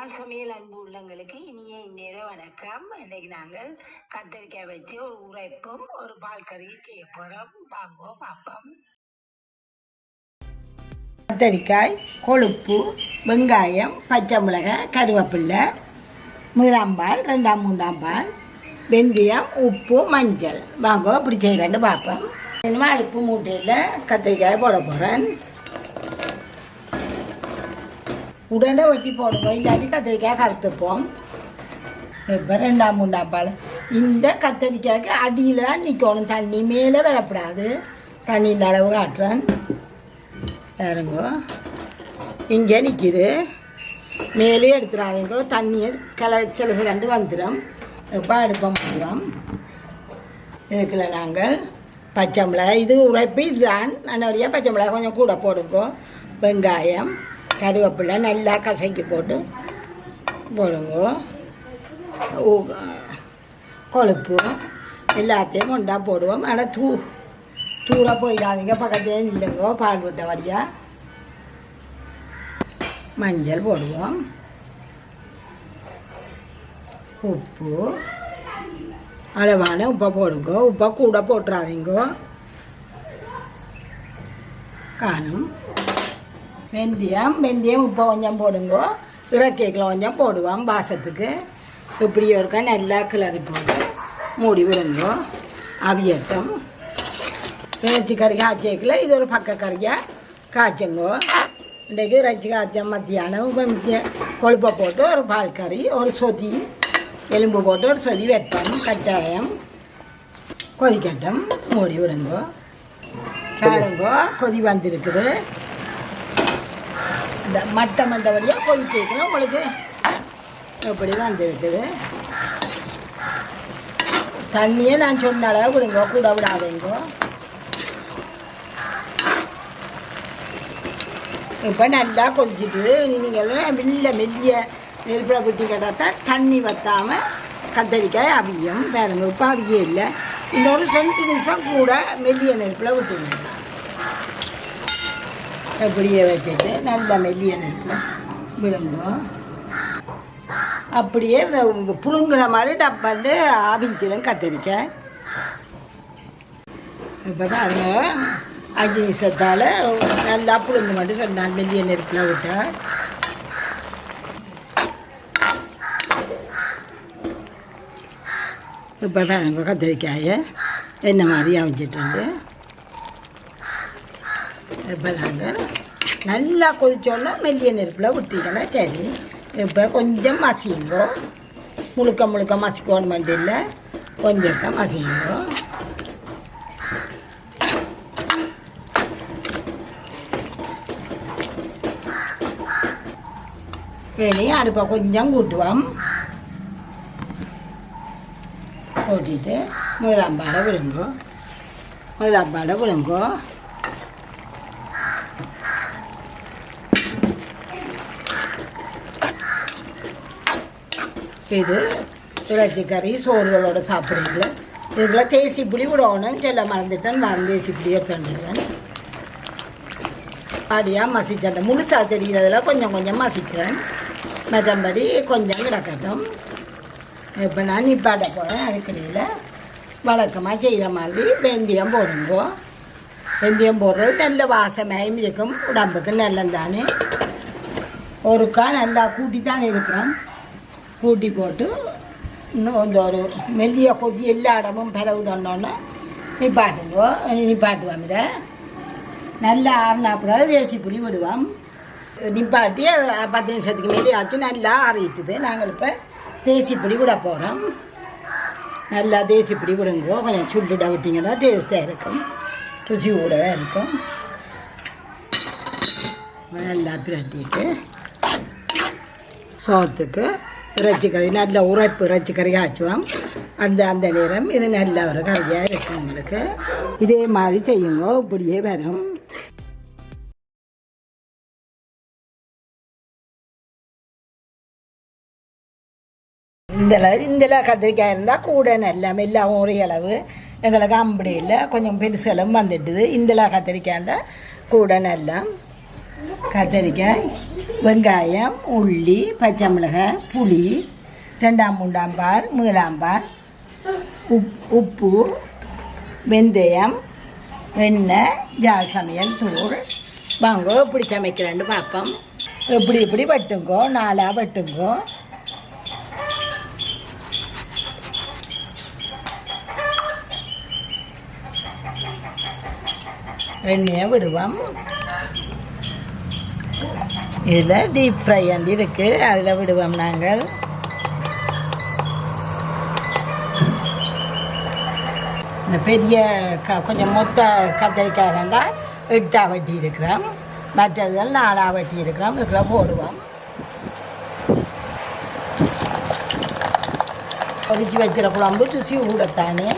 யாழ் சமையல் அன்பு உள்ளங்களுக்கு இனிய இந்நேர வணக்கம். இன்னைக்கு நாங்கள் கத்திரிக்காய் வச்சு ஒரு உரைப்பும் ஒரு பால் கறியும் செய்ய போறோம். வாங்கோ பார்ப்போம். கத்திரிக்காய், கொழுப்பு, வெங்காயம், பச்சை மிளகாய், கருவேப்பிலை, முதலாம்பால், 2ஆம் 3ஆம் பால், வெந்தயம், உப்பு, மஞ்சள். வாங்கோ இப்படி செய்யறேன்னு பார்ப்போம். இனிமே அடுப்பு மூட்டையில் கத்திரிக்காய் போட போகிறேன். உடனே வெட்டி போடுவோம், இல்லாட்டி கத்திரிக்காய் கருத்துப்போம். இப்போ 2ஆம் 3ஆம் பால். இந்த கத்திரிக்காய்க்கு அடியில் தான் நிற்கணும், தண்ணி மேலே வரக்கூடாது. தண்ணியின் அளவு காட்டுறேன் பாருங்க. இங்கே நிற்கிது, மேலே எடுத்துடாதீங்க, தண்ணியை சில சிலண்டு வந்துடும். இப்போ அடுப்பம் போடுறோம். இதுக்குள்ள நாங்கள் பச்சை மிளகாய், இது உரைப்பு இதுதான். நல்லபடியாக பச்சை மிளகாய் கொஞ்சம் கூட போடுங்க. வெங்காயம், கருவேப்பிலை நல்லா கசக்கி போட்டு போடுங்க. கொழுப்பு எல்லாத்தையும் கொண்டா போடுவோம். ஆனால் தூர போயிடாதீங்க, பக்கத்தையே இல்லைங்க, பால் விட்ட வழியாக. மஞ்சள் போடுவோம், உப்பு அளவான உப்பை போடுங்க. உப்பை கூட போட்டுறாதீங்க, காணும். வெந்தயம் உப்பை கொஞ்சம் போடுங்க. இறக்கைக்கில் கொஞ்சம் போடுவோம் வாசத்துக்கு. இப்படி இருக்க நல்லா கிளறி போட்டு மூடி விடுங்க. அவியட்டம். இறைச்சி கறி காய்ச்சிக்கல, இது ஒரு பக்க கறியாக காய்ச்சுங்க. இன்றைக்கு இறைச்சி காய்ச்ச மத்தியானம் கொழுப்பை போட்டு ஒரு பால் கறி, ஒரு சொதி எலும்பு போட்டு ஒரு சொதி வைப்போம். கட்டாயம் கொதிக்கட்டும், மூடி விடுங்க. பாருங்க கொதி வந்திருக்குது. இந்த மட்டை வழியாக கொதிக்கணும். உங்களுக்கு எப்படி வந்திருக்குது. தண்ணியை நான் சொன்ன அளவு விடுங்க, கூட விடாதீங்க. இப்போ நல்லா கொதிச்சுட்டு நீங்கள் மெல்லிய நெருப்பில் விட்டி கேட்டால் தண்ணி வற்றாமல் கத்தரிக்காய் அவியும். பாருங்க இப்போ அவியே இல்லை. இன்னொரு 2 நிமிஷம் கூட மெல்லிய நெருப்பில் விட்டுருங்க. இப்படியே வச்சுட்டு நல்லா மெல்லிய நெருப்பில் விடுங்க. அப்படியே புழுங்குற மாதிரி டப்பாண்டு அவிஞ்சிடும் கத்திரிக்காய். இப்போ பாருங்க 5 நிமிஷத்தால் நல்லா புழுங்கு மட்டும் சொன்னால் மெல்லிய நெருப்பில் விட்டா. இப்போ பாருங்க கத்திரிக்காயை என்ன மாதிரி அவிஞ்சிட்டு. இப்போ நாங்கள் நல்லா கொதிச்சோன்னா மெல்லிய நெருப்பில் விட்டிங்கன்னா சரி. இப்போ கொஞ்சம் மசியுங்கோ, முழுக்க மசிக்கணும் மண்டியில் கொஞ்சம் தான் மசியுங்கோ. இனி அடுப்பை கொஞ்சம் கூட்டுவோம். கூட்டிட்டு முதலாம் பாடை விடுங்கோ. இது இறைச்சி கறி சோறுகளோட சாப்பிட்றீங்கள. இதுக்கெல்லாம் தேசி புளி விடணும். சொல்ல மறந்துட்டேன், தேசி புளி எடுத்துட்டுறேன். அப்படியாக மசிச்சேன். முழுசா தெரிகிறதுல கொஞ்சம் மசிக்கிறேன். மற்றபடி கொஞ்சம் கிடக்கட்டும். இப்போ நான் நிப்பாட்ட போகிறேன். அதுக்கடியில் வழக்கமாக செய்கிற மாதிரி வெந்தயம் போடுங்கோ. வெந்தயம் போடுறது நல்ல வாசமாயும் இருக்கும், உடம்புக்கு நல்லந்தானே. ஒருக்கா நல்லா கூட்டி தான் இருக்கிறேன். கூட்டி போட்டு இன்னும் கொஞ்சம் ஒரு மெல்லிய கொதி எல்லா இடமும் பிறகு தண்ணோன்னு நிப்பாட்டுவோம். இதை நல்லா ஆறினாப்புறாது தேசி புளி விடுவோம். நிப்பாட்டி 10 நிமிஷத்துக்கு மேலே ஆச்சு. நல்லா ஆறிட்டுது. நாங்கள் இப்போ தேசி புளி விட போகிறோம். நல்லா தேசி புளி விடுங்க. கொஞ்சம் சுட்டுட விட்டிங்கன்னா டேஸ்ட்டாக இருக்கும், ருசி கூடவே இருக்கும். நல்லா பிரட்டிட்டு சோத்துக்கு இறைச்சி கறி நல்ல உரைப்பு இறைச்சி கறி காய்ச்சுவோம். அந்த நேரம் இது நல்ல ஒரு கறியாக இருக்கும். உங்களுக்கு இதே மாதிரி செய்யுங்க, இப்படியே வரும். இந்த கத்திரிக்காய் இருந்தால் கூட நல்லா எல்லாம் ஒரே அளவு. எங்களுக்கு அப்படி இல்லை, கொஞ்சம் பெருசெல்லாம் வந்துட்டுது. இந்த கத்திரிக்காய் கூட நல்லா கத்திரிக்காய், வெங்காயம், உள்ளி, பச்சை மிளகாய், புளி, 2ஆம் 3ஆம் பால், 1ஆம் பால், உப்பு, வெந்தயம், எண்ணெய், ஜால் சமையல் தூள். வாங்க எப்படி சமைக்கிறேன்னு பார்ப்போம். எப்படி வெட்டுங்கோ, 4ஆ வெட்டுங்கோ. எண்ணெயை விடுவோம். இதில் டீப் ஃப்ரை அண்டி இருக்குது, அதில் விடுவோம் நாங்கள். இந்த பெரிய கொஞ்சம் மொத்த கத்திரிக்காய் இருந்தால் 8ஆ வெட்டி இருக்கிறோம், மற்றதுகள் 4ஆ வெட்டி இருக்கிறோம். இதுக்குள்ள போடுவோம். பொரிச்சு வச்சுற குழம்பு சுசி ஊடத்தானே.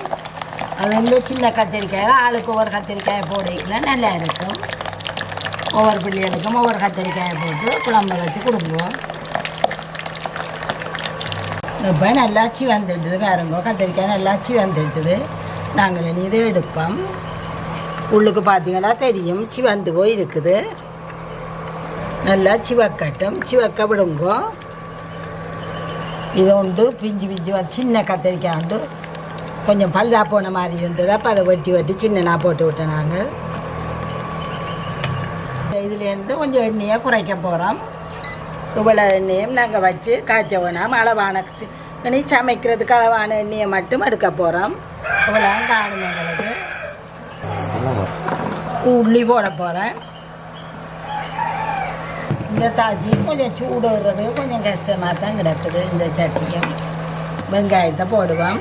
அது வந்து சின்ன கத்திரிக்காய் ஆளுக்கு ஒவ்வொரு கத்திரிக்காயை போடுக்கலாம், நல்லா இருக்கும். ஒவ்வொரு பிள்ளைகளுக்கும் ஒவ்வொரு கத்திரிக்காயை போட்டு குழம்பு வச்சு கொடுக்குவோம். இப்போ நல்லாச்சி வந்துட்டுது பாருங்க, கத்திரிக்காய் நல்லாச்சி வந்துட்டுது. நாங்கள் இனி இதை எடுப்போம். உள்ளுக்கு பார்த்தீங்கன்னா தெரியும் சிவந்து போய் இருக்குது. நல்லா சிவக்கட்டும், சிவக்க விடுங்கோ. இது உண்டு பிஞ்சு சின்ன கத்திரிக்காய் உண்டு, கொஞ்சம் பல்லா போன மாதிரி இருந்தது. அப்போ அதை வெட்டி சின்னனா போட்டு விட்டோம் நாங்கள். இதுலேருந்து கொஞ்சம் எண்ணெயை குறைக்க போகிறோம். இவ்வளோ எண்ணெயும் நாங்கள் வச்சு காய்ச்ச வேணாம். அளவான இனி சமைக்கிறதுக்கு அளவான எண்ணெயை மட்டும் எடுக்க போகிறோம். இவ்வளோ காணும் எங்களுக்கு. உள்ளி போட போகிறேன். இந்த தாஜி கொஞ்சம் சூடுறது கொஞ்சம் கஷ்டமாக தான் கிடக்குது. இந்த சட்னியும் வெங்காயத்தை போடுவோம்.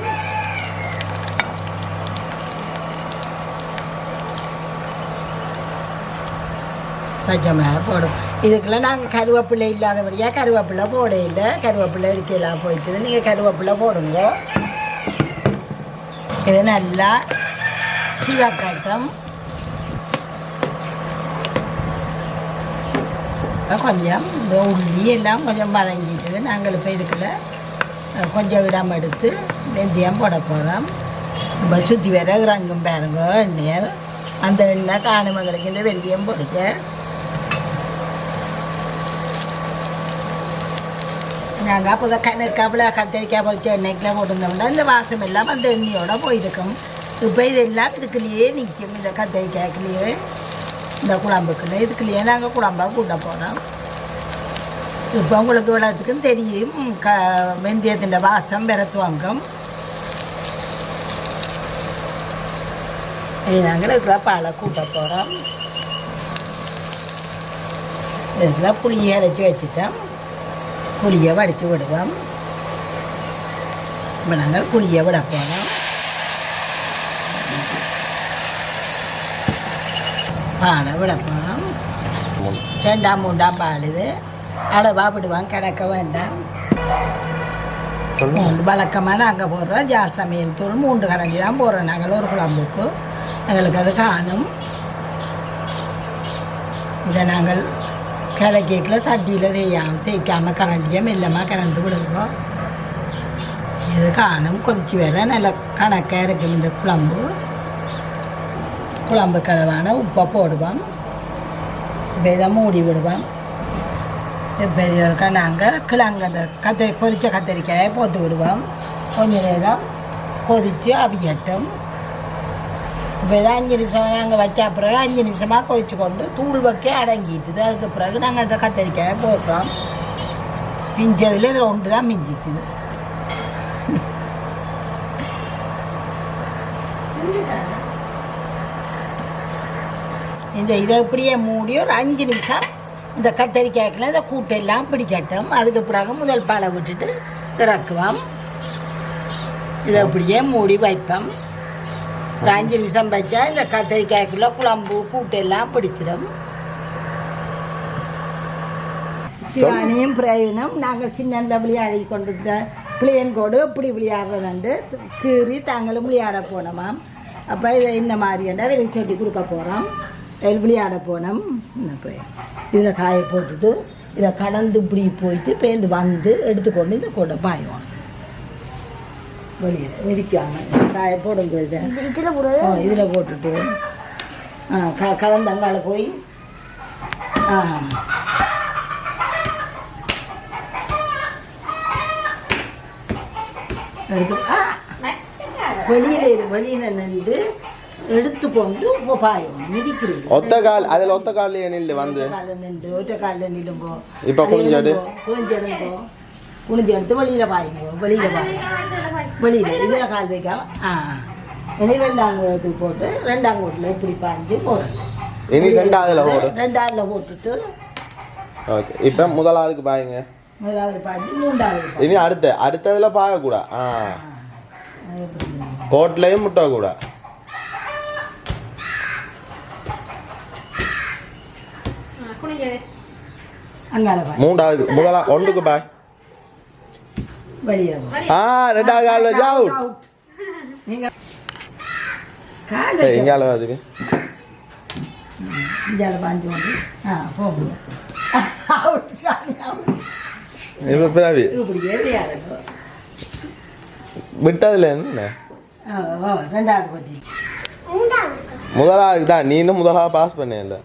பச்சை மிளகாய் போடும். இதுக்கெல்லாம் நாங்கள் கருவேப்பிலை இல்லாதபடியாக கருவேப்பிலை போட இல்லை. கருவேப்பிலை எடுக்கலாம் போயிடுச்சு. நீங்கள் கருவேப்பிலை போடுங்க. இது நல்லா சிவக்கட்டம். கொஞ்சம் இந்த உள்ளி எல்லாம் கொஞ்சம் வதங்கிட்டுது. நாங்கள் இப்போ இதுக்குள்ள கொஞ்சம் இடம் எடுத்து வெந்தயம் போட போகிறோம். இப்போ சுற்றி வர இறங்கும் பாருங்க எண்ணெயில். அந்த எண்ணெய் காணுமங்களுக்கு இந்த வெந்தயம் பொடிக்க. நாங்கள் அப்போ தான் கணக்காப்பில் கத்திரிக்காய் பொறிச்ச எண்ணெய்க்குள்ள போட்டிருந்தோம்னா இந்த வாசம் எல்லாம் அந்த எண்ணெயோட போயிருக்கும். இப்போ இதெல்லாம் இதுக்குள்ளேயே நிற்கும். இந்த கத்திரிக்காய்க்குள்ளேயே இந்த குழம்புக்குள்ள இதுக்குள்ளேயே நாங்கள் குழம்பாக கூட்ட போகிறோம். இப்போ உங்களுக்கு விளத்துக்கும் தெரியும் வெந்தயத்தின் வாசம் விரத்துவாங்கம். இது நாங்கள் இதுக்குள்ள பாலை கூட்ட போகிறோம். இதுக்குள்ள புளியை அரைச்சி வச்சுட்டோம். புளியை வடித்து விடுவோம். இப்போ நாங்கள் புளியை விட போகிறோம். பாலை விட போகிறோம். 2ஆம் 3ஆம் பால். இது அளவாக விடுவோம், கிடக்க வேண்டாம். வழக்கமாக நாங்கள் போடுறோம் ஜார் சமையல் தூள் 3 கரண்டி தான் போடுறோம் நாங்கள் ஒரு குழம்புக்கு. எங்களுக்கு அது காணும். இதை நாங்கள் கிழக்கேக்கில் சட்டியில் தேய்க்காமல் கரண்டியை மெல்லமாக கலந்து விடுவோம். இது காணும். கொதிச்சு வர நல்லா கணக்காக இருக்கும் இந்த குழம்பு. குழம்பு கலவான உப்பை போடுவோம். இப்போ இதை மூடி விடுவோம். இப்போ இதற்கா நாங்கள் கிழங்கு அந்த பொரிச்ச கத்திரிக்காயை போட்டு விடுவோம். கொஞ்ச நேரம் கொதித்து அவியட்டும். இப்போ இதை 5 நிமிஷம் நாங்கள் வச்சா பிறகு 5 நிமிஷமாக கொதிச்சு கொண்டு தூள் வைக்க அடங்கிட்டுது. அதுக்கு பிறகு நாங்கள் இந்த கத்திரிக்காயை போடுறோம். மிஞ்சதில் இதில் ஒன்று தான் மிஞ்சிச்சுது. இந்த இதை இப்படியே மூடி ஒரு 5 நிமிஷம் இந்த கத்திரிக்காய்க்குள்ள இந்த கூட்டெல்லாம் பிடிக்கட்டும். அதுக்கு பிறகு முதல் பாலை விட்டுட்டு இறக்குவோம். இதை அப்படியே மூடி வைப்போம். ஒரு 5 நிமிஷம் வச்சா இந்த கத்திரிக்காய்க்குள்ள குழம்பு கூட்டெல்லாம் பிடிச்சிடும். சிவானியும் பிரயோஜனம் நாங்கள் சின்ன விளையாடி கொண்டிருந்த பிள்ளையன் கோடு இப்படி விளையாடுறதுண்டு கீறி தாங்களும் விளையாட போனோமாம். அப்போ இதை இந்த மாதிரியாண்டா வெளியே சொல்லி கொடுக்க போகிறோம். விளையாட போனோம். இதில் காய போட்டுட்டு இதை கடந்து இப்படி போயிட்டு பேருந்து வந்து எடுத்துக்கொண்டு இந்த கொண்டை பாயுவோம். வெளியில் மிதிக்காமல் காய போடுங்க. இதில் போட்டுட்டு கலந்து அங்கால போய் வெளியில நின்று எடுத்துக்கொண்டு பாயும் மிதிக்கிறீங்க. ஒத்த கால் அதில் ஒத்த காலில் நில்லு வந்து ஒற்ற காலில் நில்லுங்கோ. இப்போ குனிஞ்செடுங்கோ குனிஞ்சு எடுத்து வெளியில பாயுங்கோ. வெளியில இதில் கால் வைக்காம இனி 2ஆம் கூடத்துக்கு போட்டு 2ஆம் கூட்டில் இப்படி பாஞ்சு போடுறேன். இனி 2ஆவதுல போடு. 2ஆவதுல போட்டுட்டு ஓகே. இப்போ முதலாவதுக்கு பாயுங்க. முதலாவது பாஞ்சு 3ஆவது இனி அடுத்ததுல பாயக்கூடா. கோட்லையும் முட்டை கூட. மூன்றாவது ஒன்றுக்கு பாய். 2ஆவது கால் வச்சா அவுட். எங்கால அதுக்கு விட்டதுல என்ன முதலாவது தான். நீ இன்னும் முதலாவது பாஸ் பண்ண இல்லை.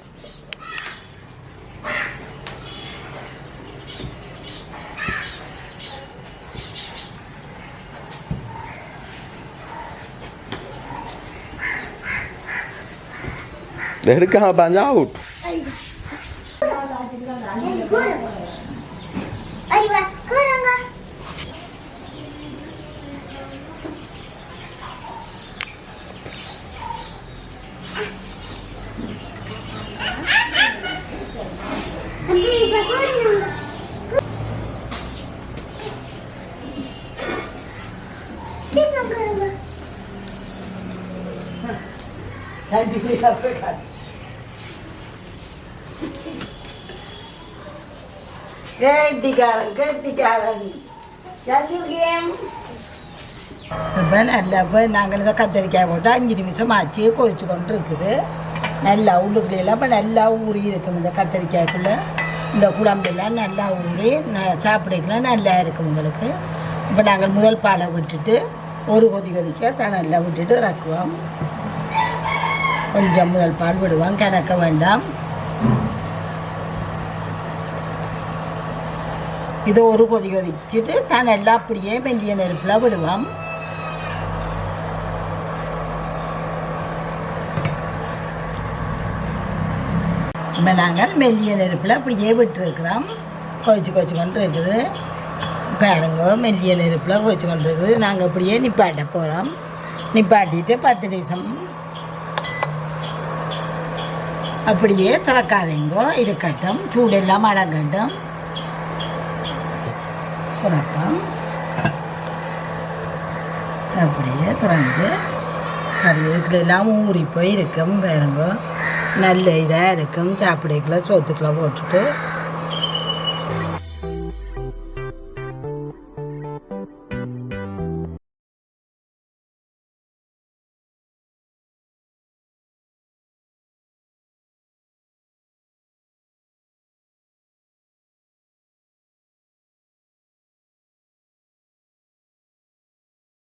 எடுக்காம பாஞ்சா அவுட். நாங்கள் இதை கத்திரிக்காய் போட்டு 5 நிமிஷம் ஆச்சு கொதிச்சு கொண்டு இருக்குது. நல்லா உள்ளுக்குள்ளெல்லாம் இப்போ நல்லா ஊறி இருக்கும். இந்த கத்திரிக்காய்க்குள்ள இந்த குழம்பெல்லாம் நல்லா ஊறி சாப்பிடக்கலாம் நல்லா இருக்கும் உங்களுக்கு. இப்போ நாங்கள் முதல் பாலை விட்டுட்டு ஒரு கொதிக்க நல்லா விட்டுட்டு இறக்குவோம். கொஞ்சம் முதல் பால் விடுவோம், கணக்க வேண்டாம். இது ஒரு கொதிச்சுட்டு நல்லா அப்படியே மெல்லிய நெருப்பில் விடுவோம். இப்போ நாங்கள் மெல்லிய நெருப்பில் அப்படியே விட்டுருக்குறோம். கொதிச்சு கொண்டு இருக்குது பாருங்க. மெல்லிய நெருப்பில் கொதிச்சு கொண்டு இருக்குது. நாங்கள் அப்படியே நிப்பாட்ட போகிறோம். நிப்பாட்டிட்டு 10 நிமிஷம் அப்படியே திறக்காதீங்கோ, இருக்கட்டும். சூடெல்லாம் அடங்கட்டும். திறப்போம். அப்படியே திறந்து இதுக்குலாம் ஊறி போய் இருக்கும் பாருங்க. நல்ல இதாக இருக்கும். சாப்பிடைக்குள்ள சோத்துக்குள்ள போட்டுட்டு